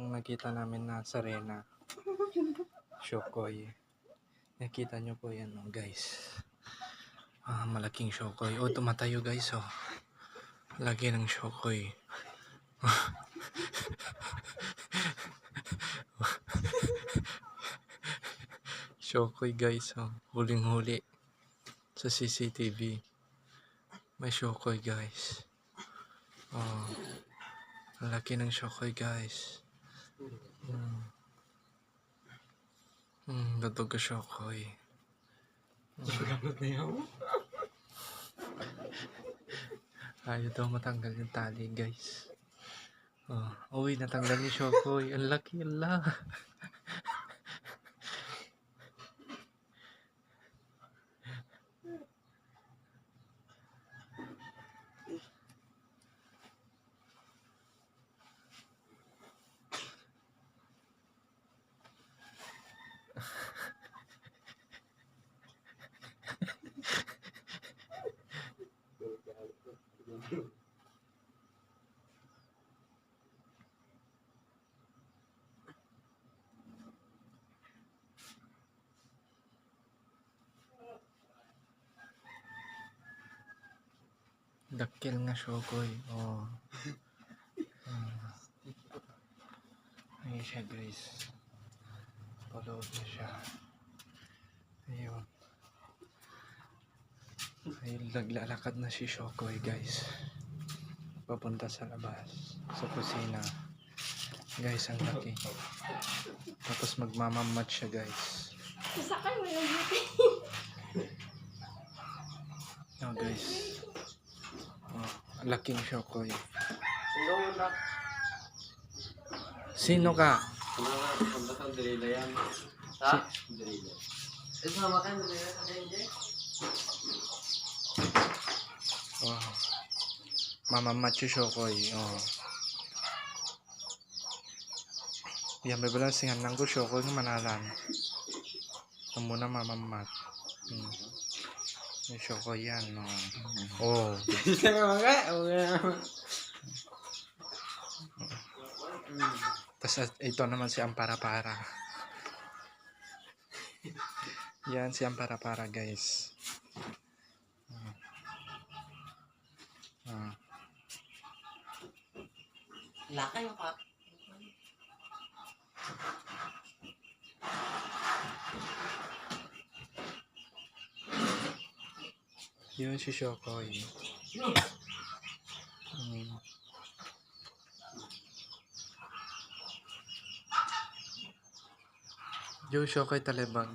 yung nakita namin na sarena. Shokoy. Nakita nyo po yan, oh, guys. Malaking shokoy. Oh, tumatayo guys, oh. Lagi ng shokoy. Shokoy guys, oh. Huling-huli sa CCTV. May shokoy guys. Oh. Laki ng shokoy guys. Dudog ka shokoy. Ayaw daw matanggal yung tali guys. Uy, natanggal yung shokoy. Ang laki, ala. Dakil nga shokoy. Oh. Ayun siya guys. Palood na siya. Ayun. Ayun, naglalakad na si shokoy guys. Papunta sa labas. Sa kusina. Guys, ang laki. Tapos magmamamat siya guys. Sasakay mo yung beauty. Oh guys. Laking shokoy. Sino ka? Punta sa Dirila yan. Ha? Dirila. Ito na makan Dirila sa Denje. Wow. Mamamat yung shokoy. Oh. Yan, may balang singan lang ko shokoy ng manalan. Ito muna mamamat. Yung shokoy yan. Oh. Tapos ito naman si Ampara-para. Yan si Ampara-para guys. Lakay mo pa. Yun si shokoy. Yung shokoy talibag.